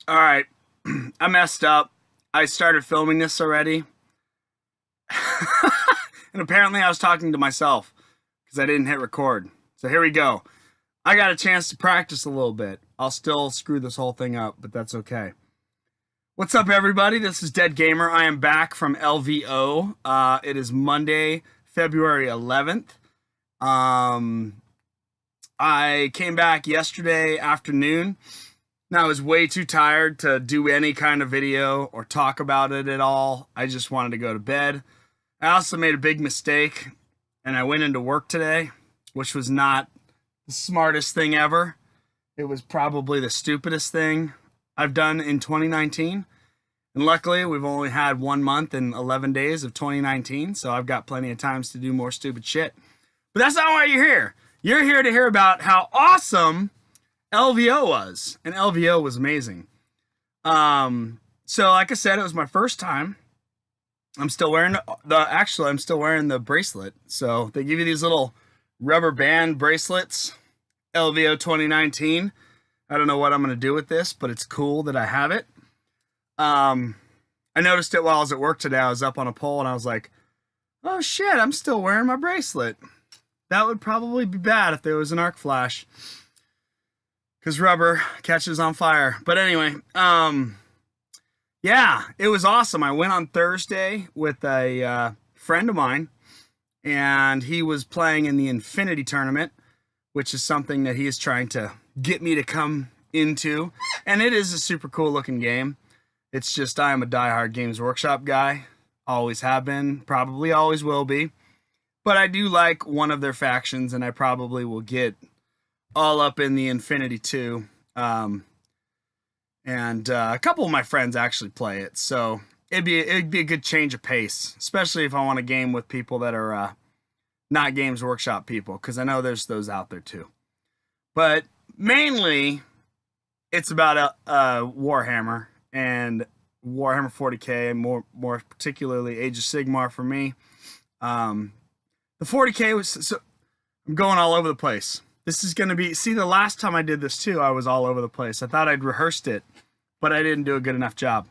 All right. I messed up. I started filming this already. And apparently I was talking to myself because I didn't hit record. So here we go. I got a chance to practice a little bit. I'll still screw this whole thing up, but that's okay. What's up, everybody? This is Dead Gamer. I am back from LVO. It is Monday, February 11th. I came back yesterday afternoon. Now, I was way too tired to do any kind of video or talk about it at all. I just wanted to go to bed. I also made a big mistake, and I went into work today, which was not the smartest thing ever. It was probably the stupidest thing I've done in 2019. And luckily, we've only had 1 month and 11 days of 2019, so I've got plenty of times to do more stupid shit. But that's not why you're here. You're here to hear about how awesome LVO was, and LVO was amazing. So like I said, it was my first time. I'm still wearing I'm still wearing the bracelet. So they give you these little rubber band bracelets, LVO 2019. I don't know what I'm going to do with this, but it's cool that I have it. I noticed it while I was at work today. I was up on a pole and I was like, oh shit, I'm still wearing my bracelet. That would probably be bad if there was an arc flash, because rubber catches on fire. But anyway, yeah, it was awesome. I went on Thursday with a friend of mine, and he was playing in the Infinity Tournament, which is something that he is trying to get me to come into. And it is a super cool looking game. It's just I am a diehard Games Workshop guy. Always have been, probably always will be. But I do like one of their factions, and I probably will get all up in the Infinity 2. And a couple of my friends actually play it, so it'd be a good change of pace, especially if I want a game with people that are not Games Workshop people, because I know there's those out there too. But mainly, it's about Warhammer and Warhammer 40k, more particularly Age of Sigmar for me. The 40k was so I'm going all over the place. This is going to be, see, the last time I did this too, I was all over the place. I thought I'd rehearsed it, but I didn't do a good enough job.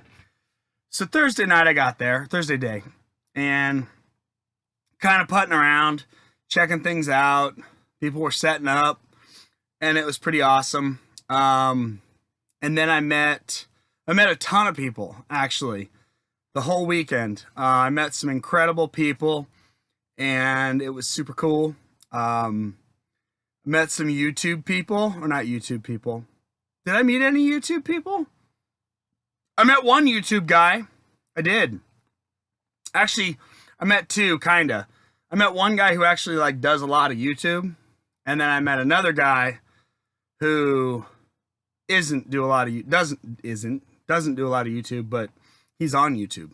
So Thursday night I got there, Thursday day, and kind of putting around, checking things out. People were setting up, and it was pretty awesome. And then I met a ton of people, actually, the whole weekend. I met some incredible people, and it was super cool. Met some YouTube people, or not YouTube people. Did I meet any YouTube people? I met one YouTube guy. I did. Actually, I met two, kinda. I met one guy who actually like does a lot of YouTube, and then I met another guy who doesn't do a lot of YouTube, but he's on YouTube.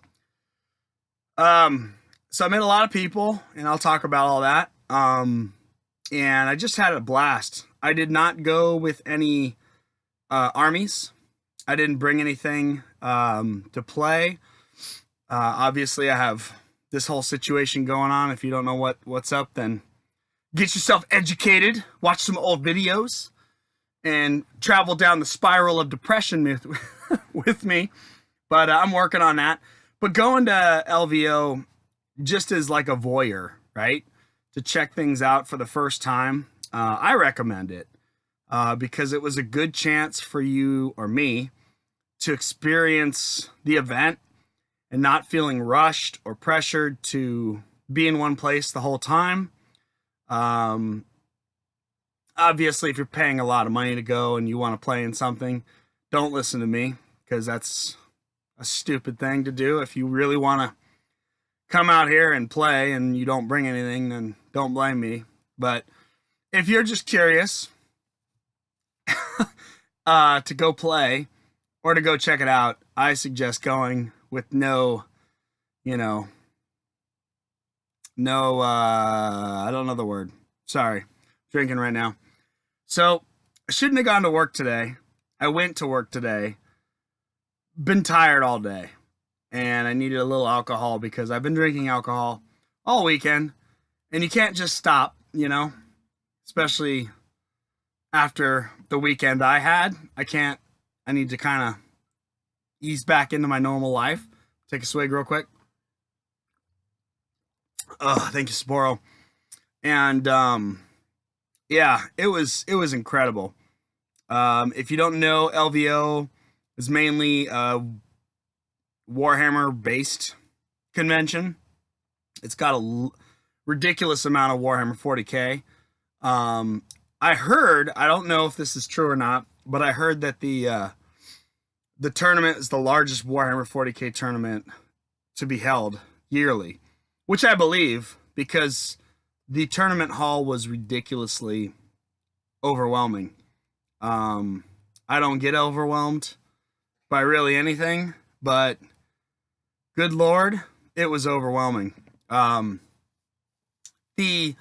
So I met a lot of people, and I'll talk about all that. And I just had a blast. I did not go with any armies. I didn't bring anything to play. Obviously, I have this whole situation going on. If you don't know what's up, then get yourself educated. Watch some old videos and travel down the spiral of depression with me. But I'm working on that. But going to LVO just as like a voyeur, right? To check things out for the first time, I recommend it because it was a good chance for you or me to experience the event and not feeling rushed or pressured to be in one place the whole time. Obviously, if you're paying a lot of money to go and you want to play in something, don't listen to me, because that's a stupid thing to do. If you really want to come out here and play and you don't bring anything, then don't blame me. But if you're just curious to go play or to go check it out, I suggest going with no, I don't know the word. Sorry, drinking right now. So I shouldn't have gone to work today. I went to work today. Been tired all day. And I needed a little alcohol because I've been drinking alcohol all weekend. And you can't just stop, especially after the weekend I had. I need to kind of ease back into my normal life. Take a swig real quick. Oh, thank you, Sapporo. And yeah, it was incredible. If you don't know, LVO is mainly a Warhammer based convention. It's got a ridiculous amount of Warhammer 40k. I heard, I don't know if this is true or not, but I heard that the tournament is the largest Warhammer 40k tournament to be held yearly, which I believe, because the tournament hall was ridiculously overwhelming. I don't get overwhelmed by really anything, but good Lord, it was overwhelming. The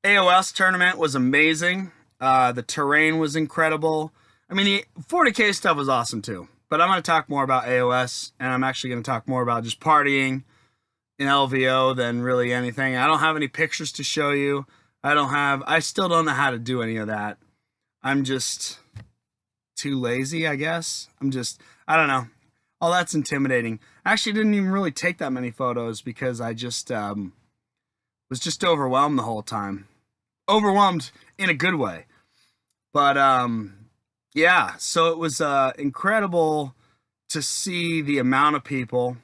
AOS tournament was amazing. The terrain was incredible. I mean, the 40k stuff was awesome too, but I'm going to talk more about AOS, and I'm actually going to talk more about just partying in LVO than really anything. I don't have any pictures to show you. I still don't know how to do any of that. I'm just too lazy, I guess. I don't know. Oh, that's intimidating. I actually didn't even really take that many photos because I just was just overwhelmed the whole time. Overwhelmed in a good way. But yeah, so it was incredible to see the amount of people.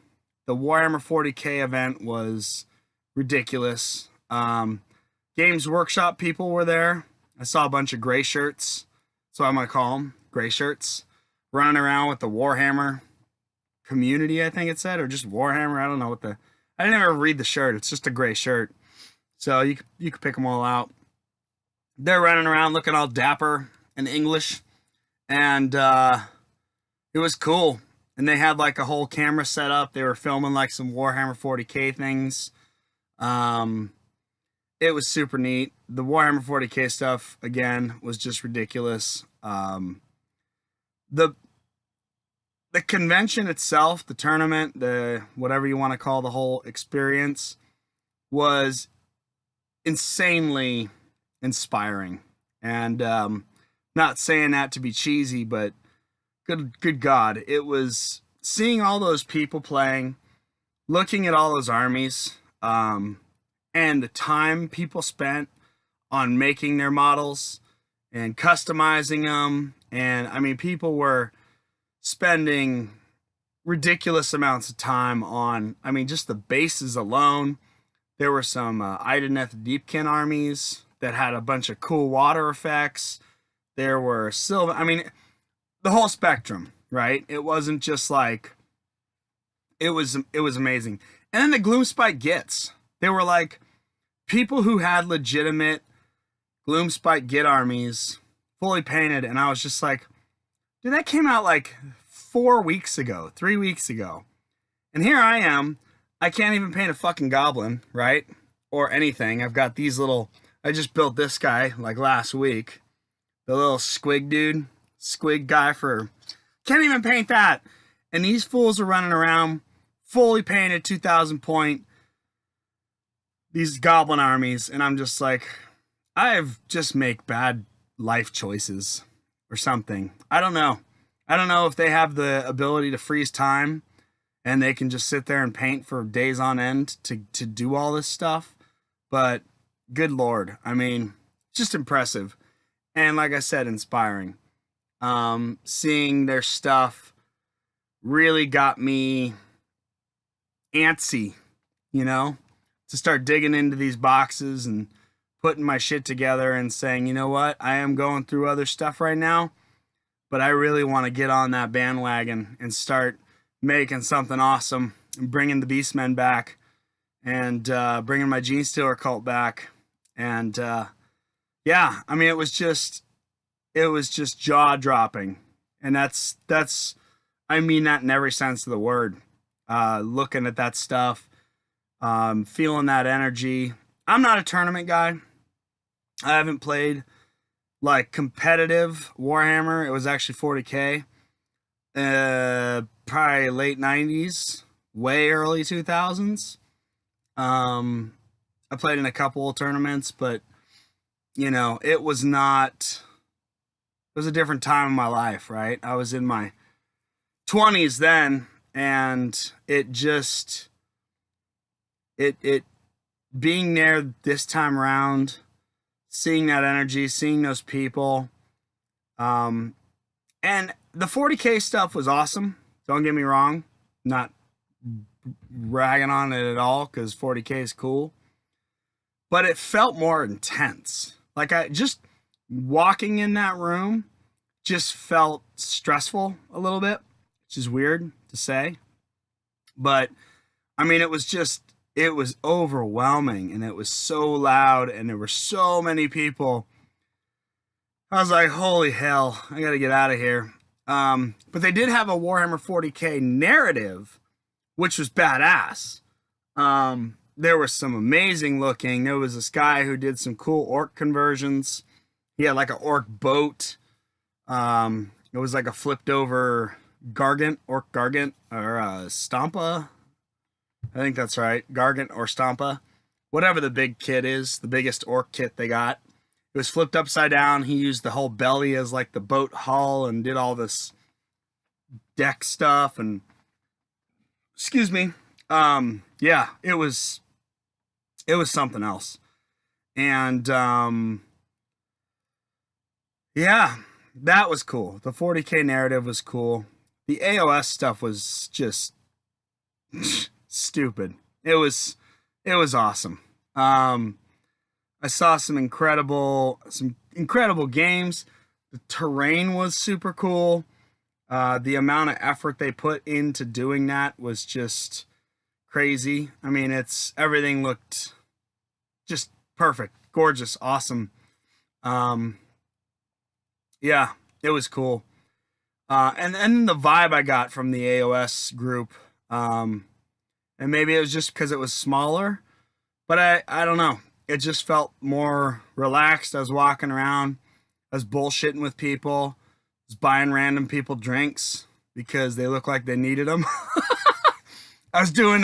The Warhammer 40k event was ridiculous. Games Workshop people were there. I saw a bunch of gray shirts, so I'm gonna call them gray shirts, running around with the Warhammer community, I think it said, or just Warhammer. I don't know what I didn't ever read the shirt. It's just a gray shirt, so you could pick them all out. They're running around looking all dapper and English, and it was cool. And they had like a whole camera set up. They were filming like some Warhammer 40k things. It was super neat. The Warhammer 40k stuff, again, was just ridiculous. The convention itself, the tournament, the whatever you want to call the whole experience, was insanely inspiring. And not saying that to be cheesy, but good God, it was seeing all those people playing, looking at all those armies, and the time people spent on making their models and customizing them. And I mean, people were spending ridiculous amounts of time on, I mean, just the bases alone. There were some Ideneth Deepkin armies that had a bunch of cool water effects. There were silver, I mean, the whole spectrum, right? It wasn't just like, it was amazing. And then the Gloomspite Gits, they were like people who had legitimate Gloomspite Git armies fully painted, and I was just like, dude, that came out like 3 weeks ago. And here I am, I can't even paint a fucking goblin, right? Or anything. I've got these I just built this guy like last week. The little squig guy can't even paint that. And these fools are running around fully painted 2,000 point, these goblin armies. And I'm just like, I've just make bad life choices or something. I don't know. I don't know if they have the ability to freeze time and they can just sit there and paint for days on end to do all this stuff. But good Lord, I mean, just impressive. And like I said, inspiring. Seeing their stuff really got me antsy, to start digging into these boxes and putting my shit together and saying, you know what, I am going through other stuff right now, but I really want to get on that bandwagon and start making something awesome and bringing the Beastmen back and bringing my Gene Stealer cult back. And yeah, I mean, it was just jaw dropping. And that's, I mean that in every sense of the word. Looking at that stuff, feeling that energy. I'm not a tournament guy. I haven't played like competitive Warhammer. It was actually 40k. Probably late 90s, way early 2000s. I played in a couple of tournaments, but it was not, it was a different time in my life, right? I was in my 20s then, and it just it being there this time around, seeing that energy, seeing those people, and the 40K stuff was awesome. Don't get me wrong, not ragging on it at all, because 40K is cool, but it felt more intense. Like, I just walking in that room just felt stressful a little bit, which is weird to say, but I mean, it was overwhelming, and it was so loud, and there were so many people. I was like, holy hell, I gotta get out of here. But they did have a Warhammer 40K narrative, which was badass. There was some amazing looking. There was this guy who did some cool orc conversions. He had like an orc boat. It was like a flipped over Gargant, orc Gargant, or Stampa. I think that's right. Gargant or Stampa. Whatever the big kit is, the biggest orc kit they got. It was flipped upside down. He used the whole belly as like the boat hull and did all this deck stuff, and excuse me. Yeah, it was something else. And yeah, that was cool. The 40K narrative was cool. The AOS stuff was just stupid. It was awesome. I saw some incredible games. The terrain was super cool. The amount of effort they put into doing that was just crazy. I mean, everything looked just perfect, gorgeous, awesome. Yeah, it was cool. And the vibe I got from the AOS group, and maybe it was just because it was smaller, but I don't know. It just felt more relaxed. I was walking around. I was bullshitting with people. I was buying random people drinks because they looked like they needed them. I was doing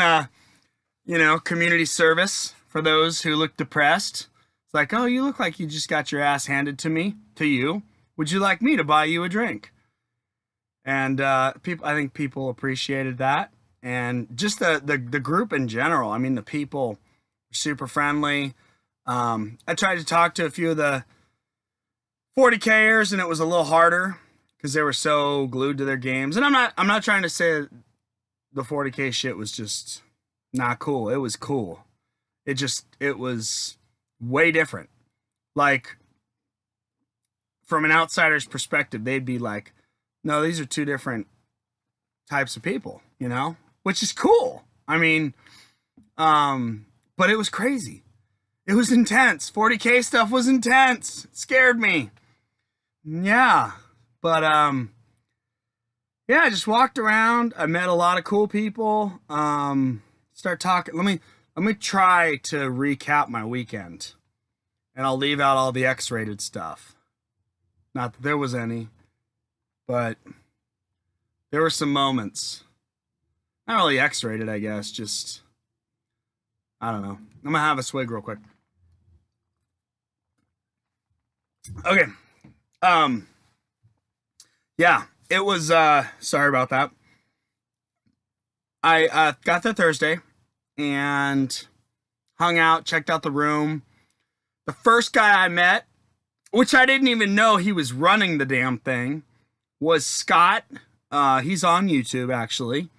community service for those who look depressed. It's like, oh, you look like you just got your ass handed to you. Would you like me to buy you a drink? And I think people appreciated that. And just the group in general. I mean, the people were super friendly. I tried to talk to a few of the 40Kers, and it was a little harder because they were so glued to their games. And I'm not trying to say the 40K shit was just not cool. It was cool. It was way different. Like, from an outsider's perspective, they'd be like, no, these are two different types of people, which is cool. I mean, but it was crazy. It was intense. 40K stuff was intense. It scared me. Yeah. But, yeah, I just walked around. I met a lot of cool people. Start talking. Let me try to recap my weekend. And I'll leave out all the X-rated stuff. Not that there was any, but there were some moments. Not really X-rated, I guess. Just, I don't know. I'm gonna have a swig real quick. Okay. Yeah, it was, sorry about that. I got there Thursday and hung out, checked out the room. The first guy I met, which I didn't even know he was running the damn thing, was Scott. He's on YouTube, actually.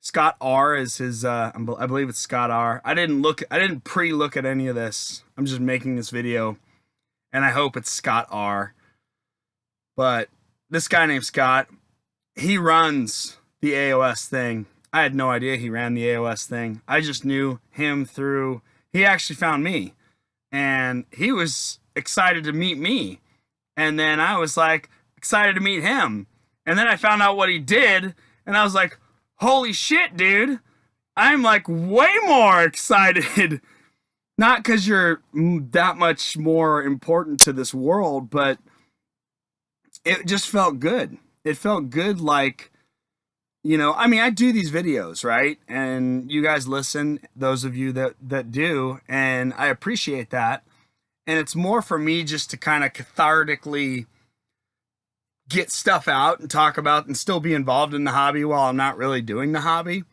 Scott R is his, I believe it's Scott R. I didn't pre-look at any of this. I'm just making this video, and I hope it's Scott R. But this guy named Scott, he runs the AOS thing. I had no idea he ran the AOS thing. I just knew him through, he actually found me, and he was excited to meet me. And then I was like excited to meet him. And then I found out what he did, and I was like, holy shit, dude. I'm like way more excited. Not because you're that much more important to this world, but it just felt good. It felt good, like, I mean, I do these videos, right? And you guys listen, those of you that do, and I appreciate that. And it's more for me just to kind of cathartically get stuff out and talk about and still be involved in the hobby while I'm not really doing the hobby.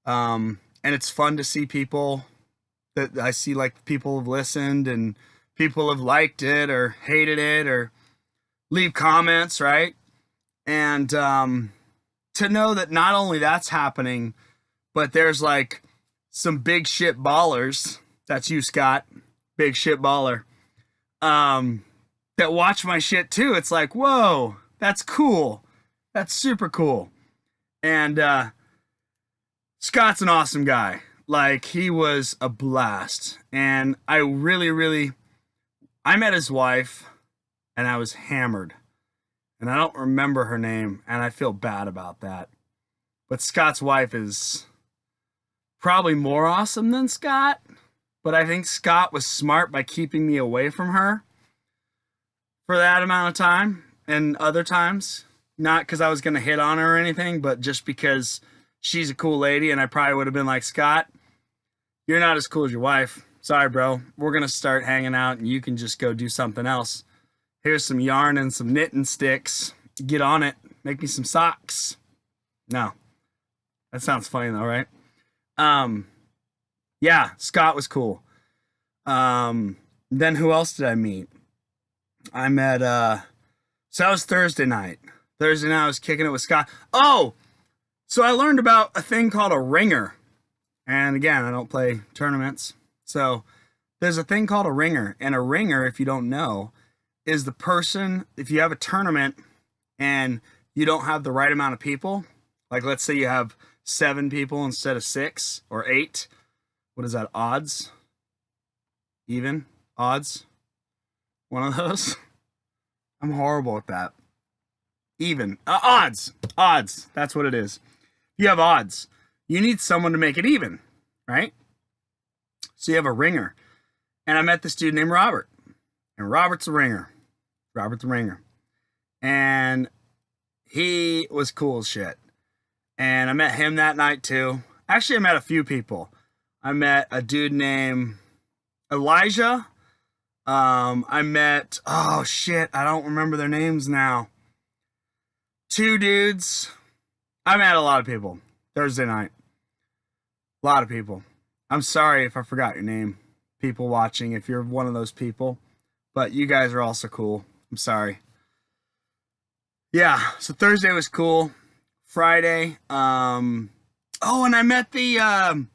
And it's fun to see people that I see, like, people have listened and people have liked it or hated it or leave comments, right? And to know that not only that's happening, but there's like some big shit ballers, that's you, Scott, big shit baller, that watch my shit too. It's like, whoa, that's cool. That's super cool. And Scott's an awesome guy. Like, he was a blast. And I met his wife and I was hammered. And I don't remember her name, and I feel bad about that. But Scott's wife is probably more awesome than Scott. But I think Scott was smart by keeping me away from her for that amount of time and other times. Not because I was going to hit on her or anything, but just because she's a cool lady, and I probably would have been like, Scott, you're not as cool as your wife. Sorry, bro. We're going to start hanging out, and you can just go do something else. Here's some yarn and some knitting sticks. Get on it. Make me some socks. No. That sounds funny though, right? Yeah, Scott was cool. Then who else did I meet? I met, so that was Thursday night. Thursday night I was kicking it with Scott. Oh! So I learned about a thing called a ringer. And again, I don't play tournaments. So there's a thing called a ringer. And a ringer, if you don't know, is the person, if you have a tournament and you don't have the right amount of people, like let's say you have 7 people instead of 6 or 8. What is that, odds? Even? Odds? One of those? I'm horrible at that. Even. Odds. Odds. That's what it is. If you have odds, you need someone to make it even, right? So you have a ringer. And I met this dude named Robert. And Robert's a ringer. Robert the ringer. And he was cool as shit. And I met him that night too. Actually, I met a few people. I met a dude named Elijah. I met, oh shit, I don't remember their names now. 2 dudes. I met a lot of people Thursday night. A lot of people. I'm sorry if I forgot your name, people watching, if you're one of those people. But you guys are also cool. I'm sorry. Yeah, so Thursday was cool. Friday, oh, and I met the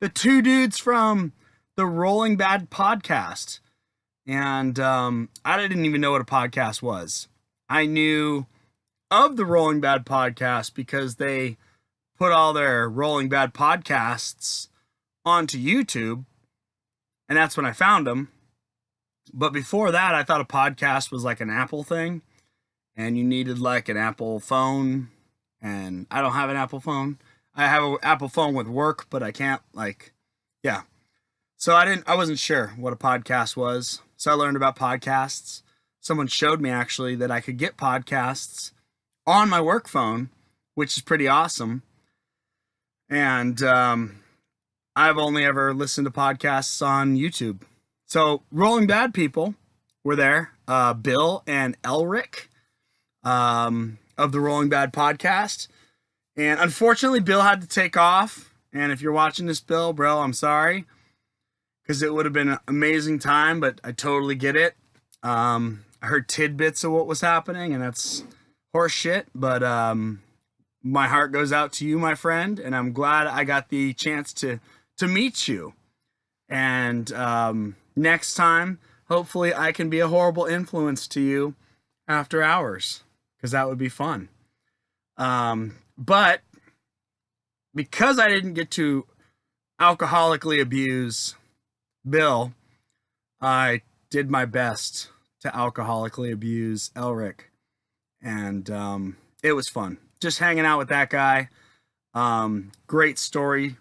2 dudes from the Rolling Bad podcast. And I didn't even know what a podcast was. I knew of the Rolling Bad podcast because they put all their Rolling Bad podcasts onto YouTube. And that's when I found them. But before that, I thought a podcast was like an Apple thing. And you needed like an Apple phone. And I don't have an Apple phone. I have an Apple phone with work, but I can't, like, yeah. So I wasn't sure what a podcast was. So I learned about podcasts. Someone showed me actually that I could get podcasts on my work phone, which is pretty awesome. And I've only ever listened to podcasts on YouTube. So Rolling Bad people were there. Bill and Elric of the Rolling Bad podcast. And unfortunately, Bill had to take off. And if you're watching this, Bill, bro, I'm sorry. Because it would have been an amazing time, but I totally get it. I heard tidbits of what was happening, and that's horse shit. But my heart goes out to you, my friend, and I'm glad I got the chance to meet you. And next time, hopefully I can be a horrible influence to you after hours, because that would be fun. But because I didn't get to alcoholically abuse Bill, I did my best to alcoholically abuse Elric. And it was fun. Just hanging out with that guy. Great storyman.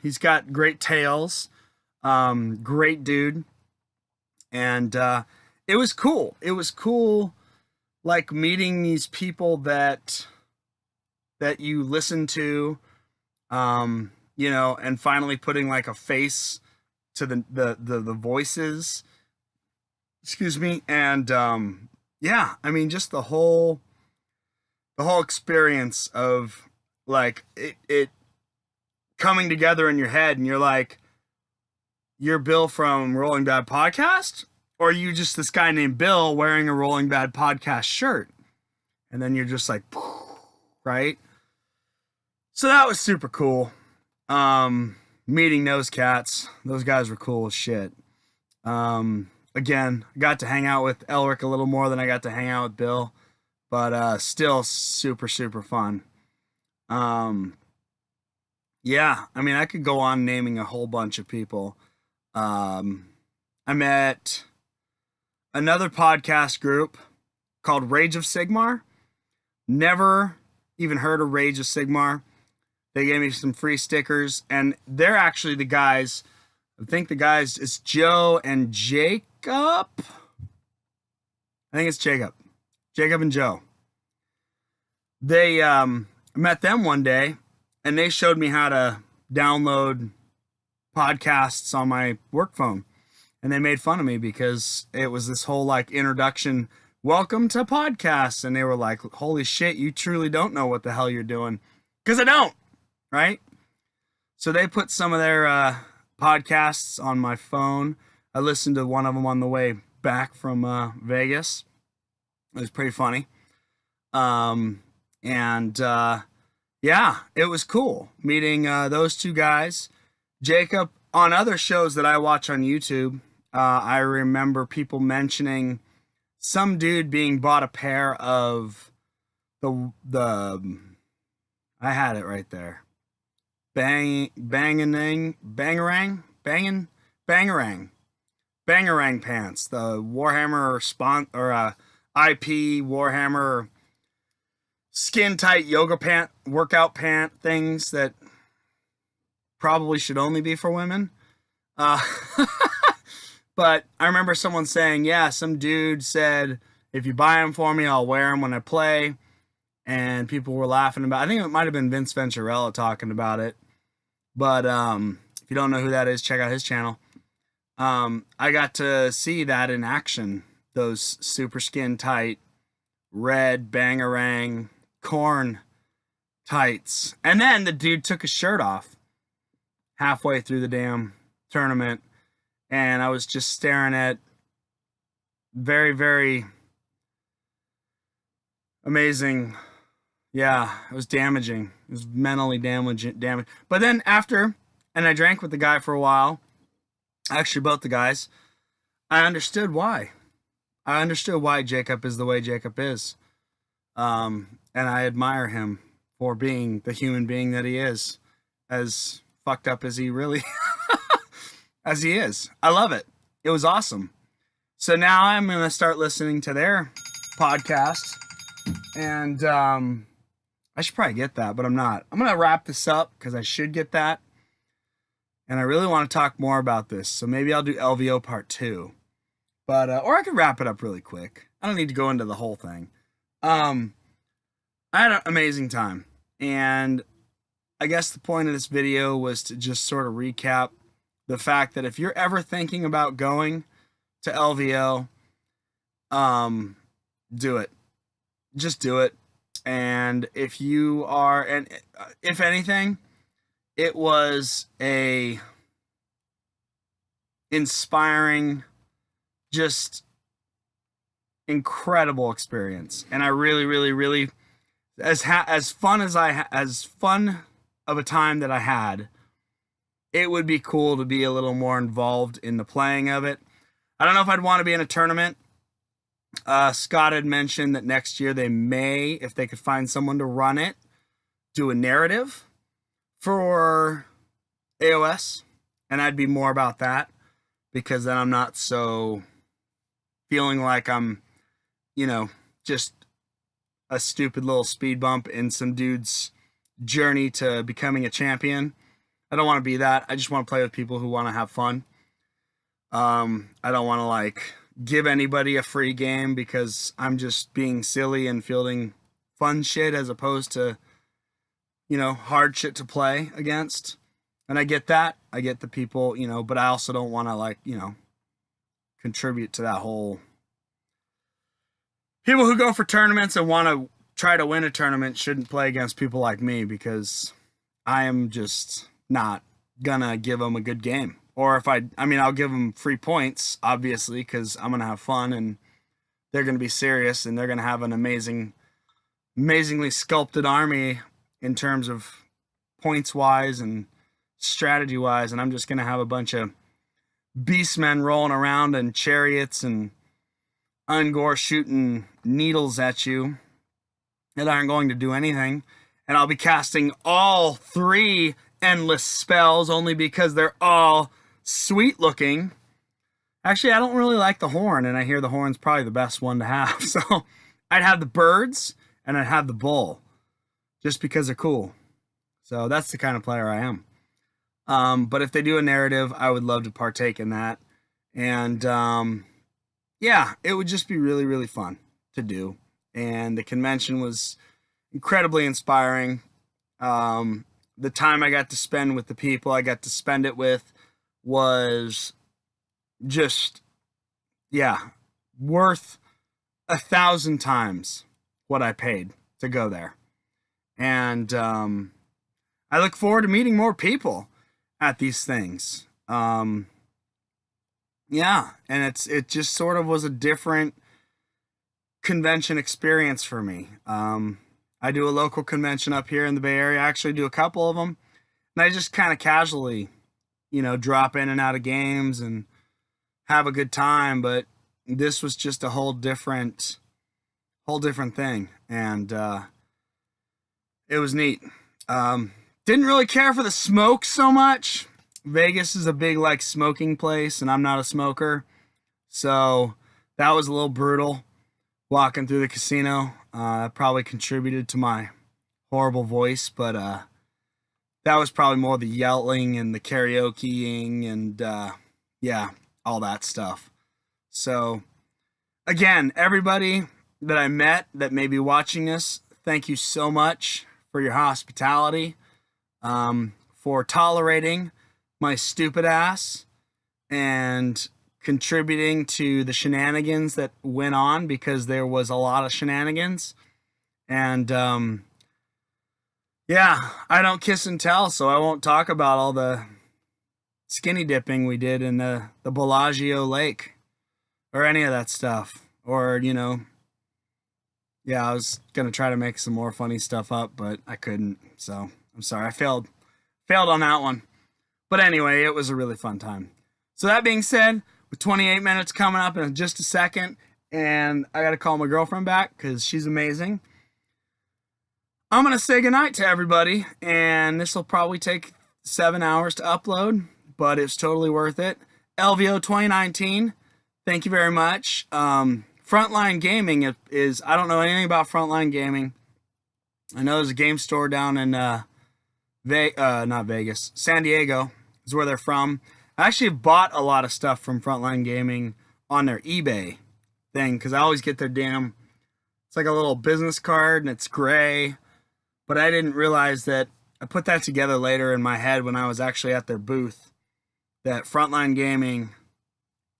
He's got great tales. Great dude. And it was cool. It was cool, like, meeting these people that you listen to, you know, and finally putting like a face to the voices, excuse me. And yeah, I mean, just the whole experience of like it coming together in your head, and you're like, you're Bill from Rolling Bad Podcast, or are you just this guy named Bill wearing a Rolling Bad Podcast shirt? And then you're just like, right? So that was super cool. Meeting those cats, those guys were cool as shit. Again, I got to hang out with Elric a little more than I got to hang out with Bill, but still super, super fun. Yeah, I mean, I could go on naming a whole bunch of people. I met another podcast group called Rage of Sigmar. Never even heard of Rage of Sigmar. They gave me some free stickers, and they're actually the guys. I think the guys, it's Joe and Jacob. I think it's Jacob. Jacob and Joe. They met them one day, and they showed me how to download podcasts on my work phone. And they made fun of me because it was this whole like introduction, welcome to podcasts. And they were like, holy shit, you truly don't know what the hell you're doing. Because I don't, right? So they put some of their podcasts on my phone. I listened to one of them on the way back from Vegas. It was pretty funny. Yeah, it was cool meeting those two guys. Jacob, on other shows that I watch on YouTube, I remember people mentioning some dude being bought a pair of the I had it right there. Bangarang pants. The Warhammer IP Warhammer skin tight yoga pant, workout pant things that probably should only be for women. But I remember someone saying, yeah, some dude said, if you buy them for me, I'll wear them when I play. And people were laughing about it. I think it might have been Vince Venturella talking about it. But if you don't know who that is, check out his channel. I got to see that in action. Those super skin tight, red Bangarang corn tights. And then the dude took his shirt off halfway through the damn tournament. And I was just staring at very, very amazing. Yeah, it was damaging. It was mentally damaging. But then after, and I drank with the guy for a while, actually both the guys, I understood why. I understood why Jacob is the way Jacob is. And I admire him for being the human being that he is, as fucked up as he really as he is. I love it. It was awesome. So now I'm going to start listening to their podcast. And I should probably get that, but I'm not. I'm going to wrap this up because I should get that. And I really want to talk more about this. So maybe I'll do LVO part 2. But or I could wrap it up really quick. I don't need to go into the whole thing. I had an amazing time. And I guess the point of this video was to just sort of recap the fact that if you're ever thinking about going to LVO, do it. Just do it. And if you are, and if anything, it was a inspiring, just incredible experience. And I really, really, really, as fun of a time that I had, it would be cool to be a little more involved in the playing of it. I don't know if I'd want to be in a tournament. Scott had mentioned that next year they may, if they could find someone to run it, do a narrative for AOS. And I'd be more about that because then I'm not so feeling like I'm, just a stupid little speed bump in some dude's journey to becoming a champion. I don't want to be that. I just want to play with people who want to have fun. I don't want to give anybody a free game because I'm just being silly and fielding fun shit as opposed to, hard shit to play against. And I get that. I get the people, but I also don't want to contribute to that whole people who go for tournaments and want to try to win a tournament shouldn't play against people like me, because I am just not gonna give them a good game. Or if I mean, I'll give them free points, obviously, because I'm gonna have fun and they're gonna be serious and they're gonna have an amazingly sculpted army in terms of points wise and strategy wise, and I'm just gonna have a bunch of beastmen rolling around in chariots and Ungor shooting needles at you that aren't going to do anything. And I'll be casting all 3 endless spells only because they're all sweet looking. Actually, I don't really like the horn, and I hear the horn's probably the best one to have. So I'd have the birds and I'd have the bull just because they're cool. So that's the kind of player I am. But if they do a narrative, I would love to partake in that. And yeah, it would just be really, really fun to do. And the convention was incredibly inspiring. The time I got to spend with the people I got to spend it with was just, yeah, worth 1,000 times what I paid to go there. And I look forward to meeting more people at these things. Yeah, and it just sort of was a different convention experience for me. I do a local convention up here in the Bay Area. I actually do a couple of them, and I just kind of casually, drop in and out of games and have a good time. But this was just a whole different thing, and it was neat. Didn't really care for the smoke so much. Vegas is a big smoking place, and I'm not a smoker, so that was a little brutal walking through the casino. That probably contributed to my horrible voice, but that was probably more the yelling and the karaokeing and yeah, all that stuff. So again, everybody that I met that may be watching this, thank you so much for your hospitality, for tolerating my stupid ass and contributing to the shenanigans that went on, because there was a lot of shenanigans. And yeah, I don't kiss and tell, so I won't talk about all the skinny dipping we did in the Bellagio Lake or any of that stuff. Or, yeah, I was gonna try to make some more funny stuff up, but I couldn't, so I'm sorry. I failed on that one. But anyway, it was a really fun time. So that being said, with 28 minutes coming up in just a second, and I got to call my girlfriend back because she's amazing, I'm going to say goodnight to everybody, and this will probably take 7 hours to upload, but it's totally worth it. LVO 2019, thank you very much. Frontline Gaming is, I don't know anything about Frontline Gaming. I know there's a game store down in not Vegas, San Diego is where they're from. I actually bought a lot of stuff from Frontline Gaming on their eBay thing, because I always get their it's like a little business card and it's gray, but I didn't realize that, I put that together later in my head when I was actually at their booth, that Frontline Gaming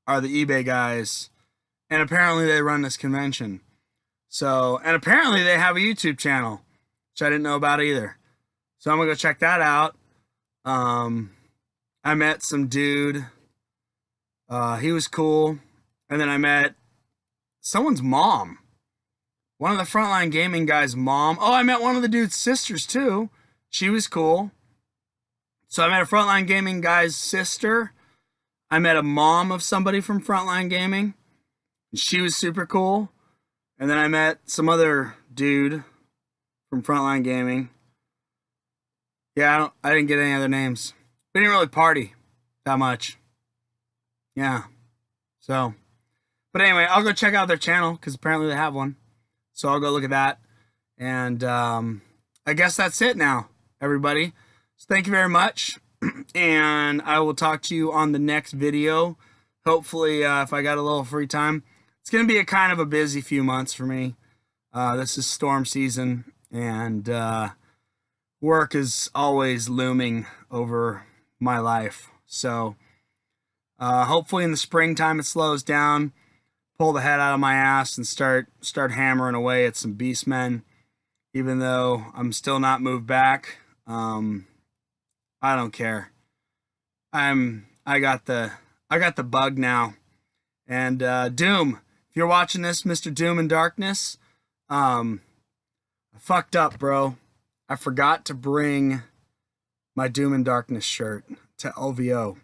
are the eBay guys, and apparently they run this convention. So, and apparently they have a YouTube channel, which I didn't know about either. So I'm gonna go check that out. I met some dude. He was cool. And then I met someone's mom. One of the Frontline Gaming guys' mom. Oh, I met one of the dude's sisters too. She was cool. So I met a Frontline Gaming guy's sister. I met a mom of somebody from Frontline Gaming. She was super cool. And then I met some other dude from Frontline Gaming. Yeah, I didn't get any other names. We didn't really party that much. Yeah. So, but anyway, I'll go check out their channel, because apparently they have one. So I'll go look at that. And I guess that's it now, everybody. So thank you very much. And I will talk to you on the next video. Hopefully, if I got a little free time. It's going to be a kind of a busy few months for me. This is storm season, and work is always looming over my life. So hopefully in the springtime it slows down, pull the head out of my ass and start hammering away at some beastmen, even though I'm still not moved back. I don't care. I got the bug now. And Doom, if you're watching this, Mr. Doom and Darkness, I fucked up, bro. I forgot to bring my Doom and Darkness shirt to LVO.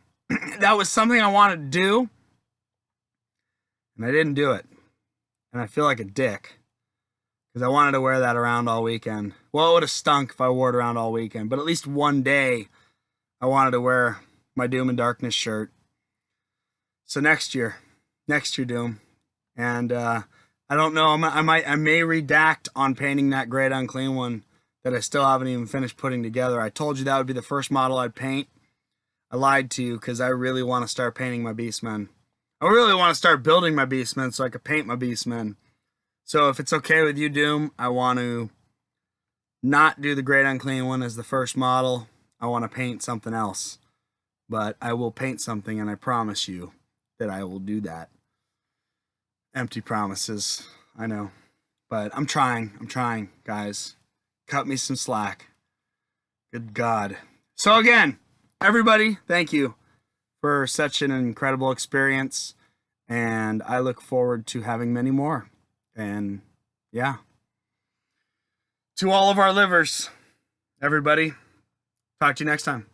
That was something I wanted to do, and I didn't do it. And I feel like a dick, because I wanted to wear that around all weekend. Well, it would have stunk if I wore it around all weekend, but at least one day I wanted to wear my Doom and Darkness shirt. So next year, Doom. And I don't know, I may redact on painting that Great Unclean one that I still haven't even finished putting together. I told you that would be the first model I'd paint. I lied to you, because I really want to start painting my Beastmen. I really want to start building my Beastmen so I could paint my Beastmen. So if it's okay with you, Doom, I want to not do the Great Unclean one as the first model. I want to paint something else. But I will paint something, and I promise you that I will do that. Empty promises, I know. But I'm trying, guys. Cut me some slack. Good God. So again, everybody, thank you for such an incredible experience. And I look forward to having many more. And yeah. To all of our livers, everybody, talk to you next time.